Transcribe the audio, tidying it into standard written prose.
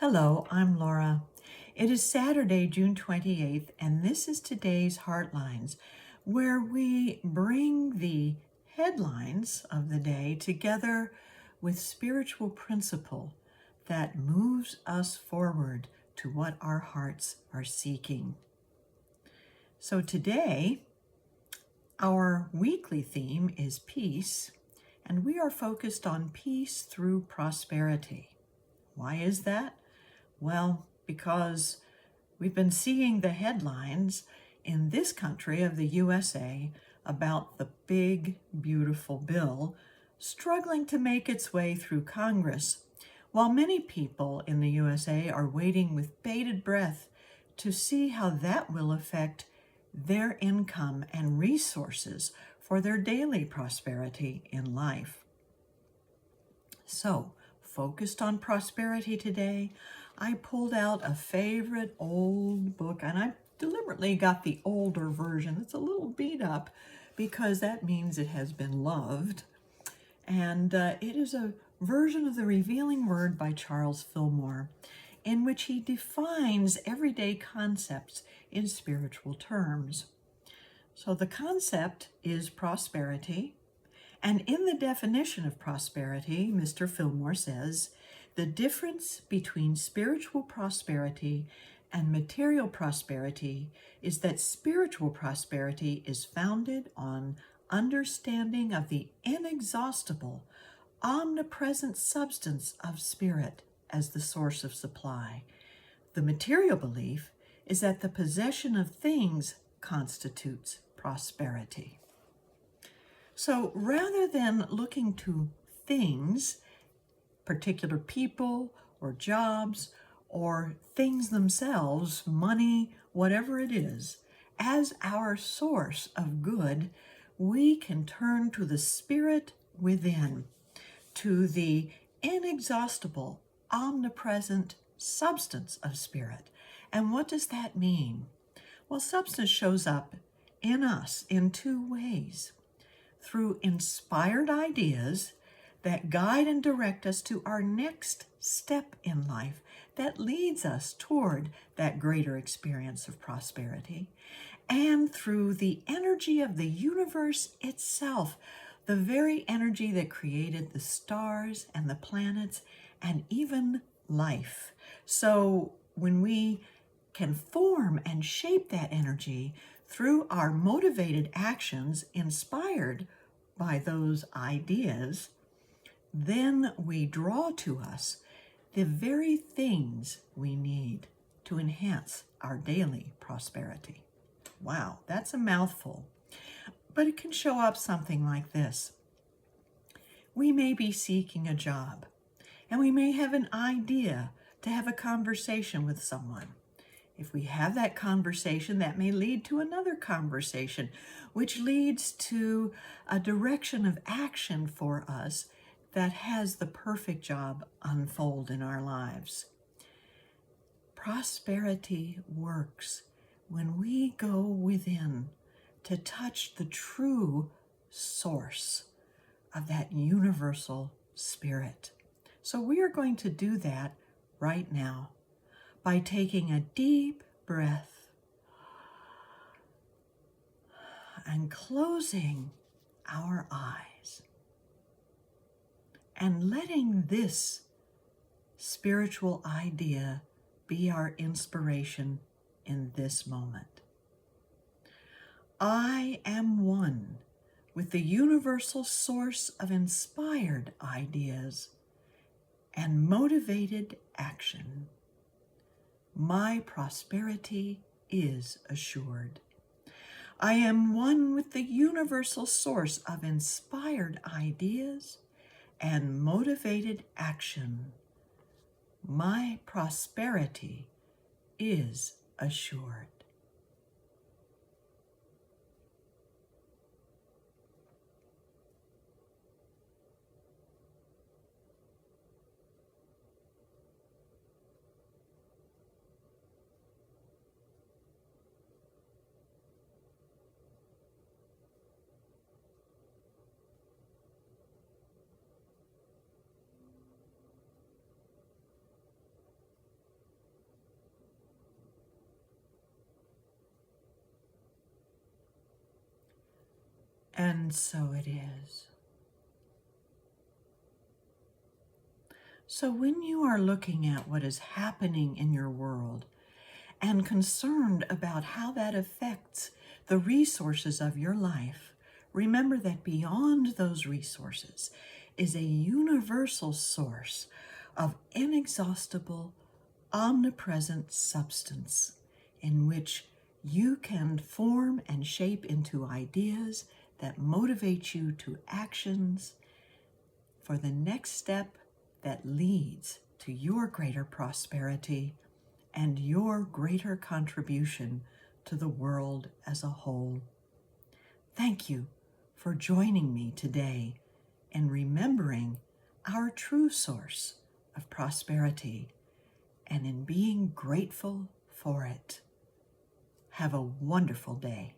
Hello, I'm Laura. It is Saturday, June 28th, and this is today's Heartlines, where we bring the headlines of the day together with spiritual principle that moves us forward to what our hearts are seeking. So today, our weekly theme is peace, and we are focused on peace through prosperity. Why is that? Well, because we've been seeing the headlines in this country of the USA about the big, beautiful bill struggling to make its way through Congress, while many people in the USA are waiting with bated breath to see how that will affect their income and resources for their daily prosperity in life. So, focused on prosperity today, I pulled out a favorite old book, and I deliberately got the older version. It's a little beat up because that means it has been loved. And it is a version of the Revealing Word by Charles Fillmore, in which he defines everyday concepts in spiritual terms. So the concept is prosperity. And in the definition of prosperity, Mr. Fillmore says, the difference between spiritual prosperity and material prosperity is that spiritual prosperity is founded on understanding of the inexhaustible, omnipresent substance of spirit as the source of supply. The material belief is that the possession of things constitutes prosperity. So rather than looking to things, particular people or jobs or things themselves, money, whatever it is, as our source of good, we can turn to the spirit within, to the inexhaustible, omnipresent substance of spirit. And what does that mean? Well, substance shows up in us in two ways. Through inspired ideas that guide and direct us to our next step in life that leads us toward that greater experience of prosperity, and through the energy of the universe itself, the very energy that created the stars and the planets and even life. So when we can form and shape that energy through our motivated actions inspired by those ideas, then we draw to us the very things we need to enhance our daily prosperity. Wow, that's a mouthful, but it can show up something like this. We may be seeking a job, and we may have an idea to have a conversation with someone. If we have that conversation, that may lead to another conversation, which leads to a direction of action for us that has the perfect job unfold in our lives. Prosperity works when we go within to touch the true source of that universal spirit. So we are going to do that right now by taking a deep breath and closing our eyes and letting this spiritual idea be our inspiration in this moment. I am one with the universal source of inspired ideas and motivated action. My prosperity is assured. I am one with the universal source of inspired ideas and motivated action. My prosperity is assured. And so it is. So when you are looking at what is happening in your world and concerned about how that affects the resources of your life, remember that beyond those resources is a universal source of inexhaustible, omnipresent substance in which you can form and shape into ideas that motivate you to actions for the next step that leads to your greater prosperity and your greater contribution to the world as a whole. Thank you for joining me today in remembering our true source of prosperity and in being grateful for it. Have a wonderful day.